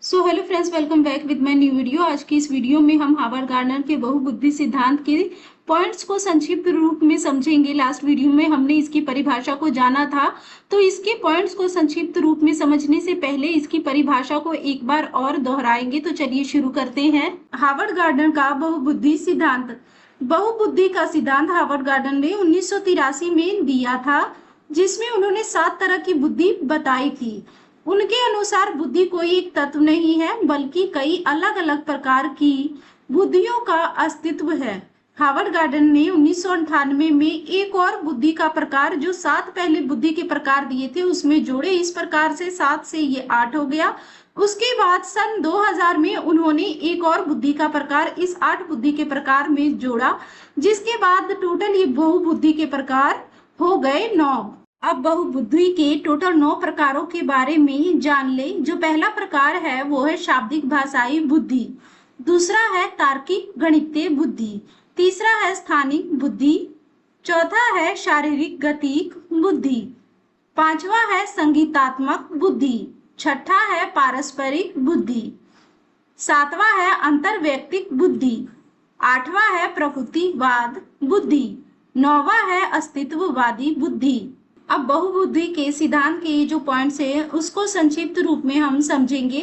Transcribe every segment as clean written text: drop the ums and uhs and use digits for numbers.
So hello friends, welcome back with my new video. आज की इस वीडियो में हम हार्वर्ड गार्डनर के बहुबुद्धि सिद्धांत के पॉइंट्स को संक्षिप्त रूप में समझेंगे। लास्ट वीडियो में हमने इसकी परिभाषा को जाना था, तो इसके पॉइंट्स को संक्षिप्त रूप में समझने से पहले इसकी परिभाषा को एक बार और दोहराएंगे। तो चलिए शुरू करते हैं। हार्वर्ड गार्डनर का बहुबुद्धि सिद्धांत। बहुबुद्धि का सिद्धांत हार्वर्ड गार्डनर ने 1983 में दिया था, जिसमें उन्होंने 7 तरह की बुद्धि बताई थी। उनके अनुसार बुद्धि कोई एक तत्व नहीं है, बल्कि कई अलग अलग प्रकार की बुद्धियों का अस्तित्व है। हार्वर्ड गार्डनर ने 1998 में एक और बुद्धि का प्रकार, जो 7 पहले बुद्धि के प्रकार दिए थे, उसमें जोड़े। इस प्रकार से 7 से ये 8 हो गया। उसके बाद सन 2000 में उन्होंने एक और बुद्धि का प्रकार इस 8 बुद्धि के प्रकार में जोड़ा, जिसके बाद टोटल ये बहुबुद्धि के प्रकार हो गए 9। अब बहुबुद्धि के टोटल 9 प्रकारों के बारे में जान ले। जो पहला प्रकार है वो है शाब्दिक भाषाई बुद्धि, दूसरा है तार्किक गणितीय बुद्धि, तीसरा है स्थानिक बुद्धि, चौथा है शारीरिक गतिक बुद्धि, पांचवा है संगीतात्मक बुद्धि, छठा है पारस्परिक बुद्धि, सातवां है अंतर्वैयक्तिक बुद्धि, आठवां है प्रकृतिवाद बुद्धि, नौवां है अस्तित्ववादी बुद्धि। अब बहुबुद्धि के सिद्धांत के जो पॉइंट्स है उसको संक्षिप्त रूप में हम समझेंगे।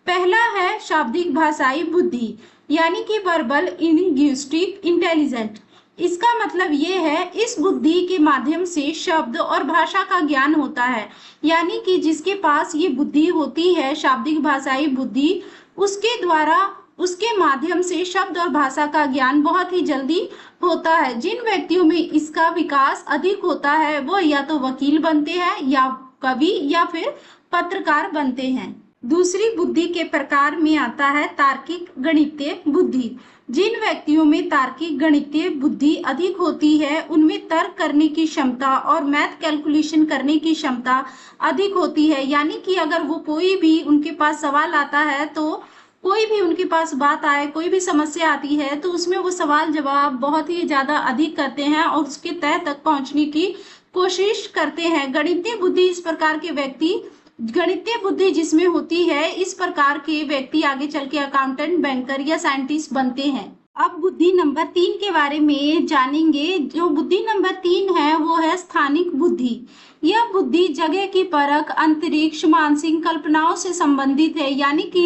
पहला है शाब्दिक भाषाई बुद्धि, यानी कि वर्बल लिंग्विस्टिक इंटेलिजेंट। इसका मतलब ये है, इस बुद्धि के माध्यम से शब्द और भाषा का ज्ञान होता है। यानी कि जिसके पास ये बुद्धि होती है, शाब्दिक भाषाई बुद्धि, उसके द्वारा उसके माध्यम से शब्द और भाषा का ज्ञान बहुत ही जल्दी होता है। जिन व्यक्तियों में इसका विकास अधिक होता है वो या तो वकील बनते हैं, या कवि, या फिर पत्रकार बनते हैं। दूसरी बुद्धि के प्रकार में आता है तार्किक गणितीय बुद्धि। जिन व्यक्तियों में तार्किक गणितीय बुद्धि अधिक होती है, उनमें तर्क करने की क्षमता और मैथ कैलकुलेशन करने की क्षमता अधिक होती है। यानी कि अगर वो कोई भी उनके पास सवाल आता है, तो कोई भी उनके पास बात आए, कोई भी समस्या आती है, तो उसमें वो सवाल जवाब बहुत ही ज्यादा अधिक करते हैं और उसके तह तक पहुंचने की कोशिश करते हैं। गणितीय बुद्धि इस प्रकार के व्यक्ति, गणितीय बुद्धि जिसमें होती है, इस प्रकार के व्यक्ति आगे चल के अकाउंटेंट, बैंकर या साइंटिस्ट बनते हैं। अब बुद्धि नंबर 3 के बारे में जानेंगे। जो बुद्धि नंबर 3 है वो है स्थानिक बुद्धि। यह बुद्धि जगह की परख, अंतरिक्ष, मानसिक कल्पनाओं से संबंधित है। यानी कि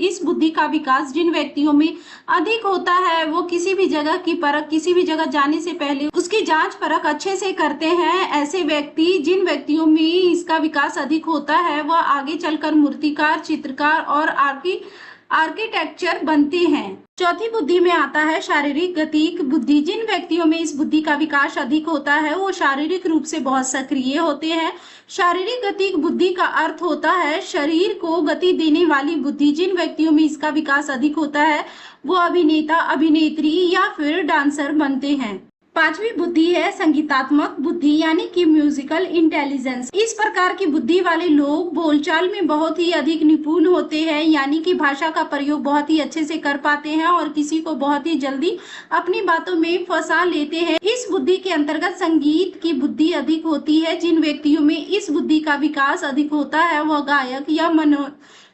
इस बुद्धि का विकास जिन व्यक्तियों में अधिक होता है, वो किसी भी जगह की परख, किसी भी जगह जाने से पहले उसकी जांच परख अच्छे से करते हैं। ऐसे व्यक्ति, जिन व्यक्तियों में इसका विकास अधिक होता है, वह आगे चलकर मूर्तिकार, चित्रकार और आर्किटेक्चर बनते हैं। चौथी बुद्धि में आता है शारीरिक गतिक बुद्धि। जिन व्यक्तियों में इस बुद्धि का विकास अधिक होता है, वो शारीरिक रूप से बहुत सक्रिय होते हैं। शारीरिक गतिक बुद्धि का अर्थ होता है शरीर को गति देने वाली बुद्धि। जिन व्यक्तियों में इसका विकास अधिक होता है, वो अभिनेता, अभिनेत्री या फिर डांसर बनते हैं। पांचवी बुद्धि है संगीतात्मक बुद्धि, यानी कि म्यूजिकल इंटेलिजेंस। इस प्रकार की बुद्धि वाले लोग बोलचाल में बहुत ही अधिक निपुण होते हैं, यानी कि भाषा का प्रयोग बहुत ही अच्छे से कर पाते हैं और किसी को बहुत ही जल्दी अपनी बातों में फंसा लेते हैं। इस बुद्धि के अंतर्गत संगीत की बुद्धि अधिक होती है। जिन व्यक्तियों में इस बुद्धि का विकास अधिक होता है, वह गायक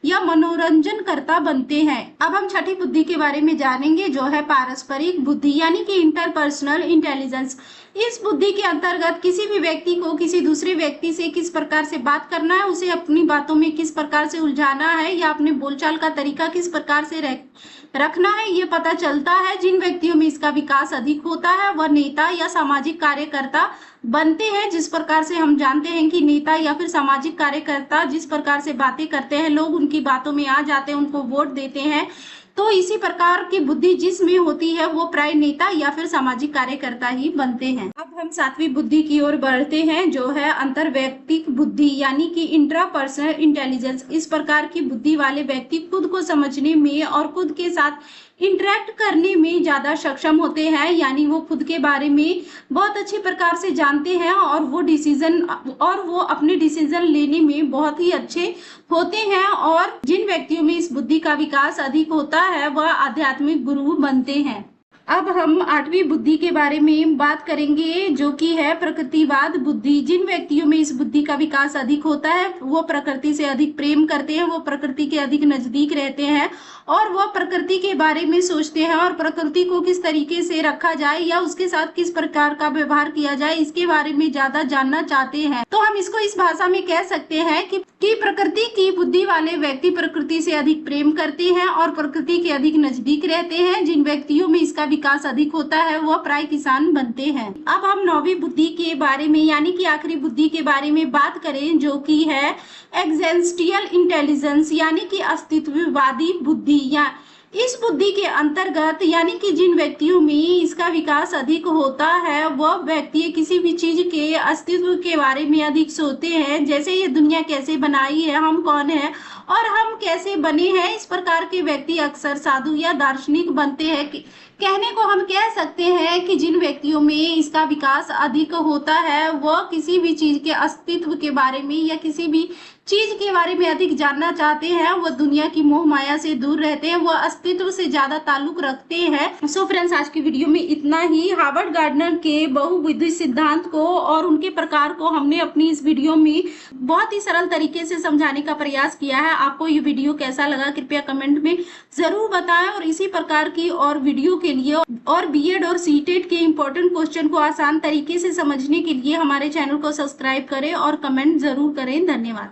या मनोरंजन करता बनते हैं। अब हम छठी बुद्धि के बारे में जानेंगे, जो है पारस्परिक बुद्धि, यानी कि इंटरपर्सनल इंटेलिजेंस। इस बुद्धि के अंतर्गत किसी भी व्यक्ति को किसी दूसरे व्यक्ति से किस प्रकार से बात करना है, उसे अपनी बातों में किस प्रकार से उलझाना है, या अपने बोलचाल का तरीका किस प्रकार से रखना है, ये पता चलता है। जिन व्यक्तियों में इसका विकास अधिक होता है, वह नेता या सामाजिक कार्यकर्ता बनते हैं। जिस प्रकार से हम जानते हैं कि नेता या फिर सामाजिक कार्यकर्ता जिस प्रकार से बातें करते हैं, लोग उनकी बातों में आ जाते हैं, उनको वोट देते हैं। तो इसी प्रकार की बुद्धि जिसमें होती है, वो प्राय नेता या फिर सामाजिक कार्यकर्ता ही बनते हैं। अब हम 7वीं बुद्धि की ओर बढ़ते हैं, जो है अंतर्वैयक्तिक बुद्धि, यानी कि इंट्रापर्सनल इंटेलिजेंस। इस प्रकार की बुद्धि वाले व्यक्ति खुद को समझने में और खुद के साथ इंटरेक्ट करने में ज्यादा सक्षम होते हैं। यानी वो खुद के बारे में बहुत अच्छे प्रकार से जानते हैं और वो अपने डिसीजन लेने में बहुत ही अच्छे होते हैं। और जिन व्यक्तियों में इस बुद्धि का विकास अधिक होता है, वह आध्यात्मिक गुरु बनते हैं। अब हम 8वीं बुद्धि के बारे में बात करेंगे, जो कि है प्रकृतिवाद बुद्धि। जिन व्यक्तियों में इस बुद्धि का विकास अधिक होता है वो प्रकृति से अधिक प्रेम करते हैं, वो प्रकृति के अधिक नजदीक रहते हैं और वो प्रकृति के बारे में सोचते हैं और प्रकृति को किस तरीके से रखा जाए या उसके साथ किस प्रकार का व्यवहार किया जाए इसके बारे में ज्यादा जानना चाहते हैं। तो हम इसको इस भाषा में कह सकते हैं कि प्रकृति की बुद्धि वाले व्यक्ति प्रकृति से अधिक प्रेम करते हैं और प्रकृति के अधिक नजदीक रहते हैं। जिन व्यक्तियों में इसका विकास अधिक होता है वह प्राय किसान बनते हैं। अब हम 9वीं बुद्धि के बारे में यानी कि आखिरी बुद्धि के बारे में बात करें, जो कि है एग्जिस्टेंशियल इंटेलिजेंस यानी कि अस्तित्ववादी बुद्धि। या इस बुद्धि के अंतर्गत यानी कि जिन व्यक्तियों में इसका विकास अधिक होता है वह व्यक्ति किसी भी चीज के अस्तित्व के बारे में अधिक सोचते हैं, जैसे ये दुनिया कैसे बनाई है, हम कौन है और हम कैसे बने हैं। इस प्रकार के व्यक्ति अक्सर साधु या दार्शनिक बनते हैं। कहने को हम कह सकते हैं कि जिन व्यक्तियों में इसका विकास अधिक होता है वह किसी भी चीज के अस्तित्व के बारे में या किसी भी चीज के बारे में अधिक जानना चाहते हैं, वह दुनिया की मोह माया से दूर रहते हैं, वह अस्तित्व से ज्यादा ताल्लुक रखते हैं। सो फ्रेंड्स, आज की वीडियो में इतना ही। हार्वर्ड गार्डनर के बहुबुद्धि सिद्धांत को और उनके प्रकार को हमने अपनी इस वीडियो में बहुत ही सरल तरीके से समझाने का प्रयास किया है। आपको ये वीडियो कैसा लगा कृपया कमेंट में जरूर बताएं और इसी प्रकार की और वीडियो के लिए और बीएड और सीटेट के इम्पोर्टेंट क्वेश्चन को आसान तरीके से समझने के लिए हमारे चैनल को सब्सक्राइब करें और कमेंट जरूर करें। धन्यवाद।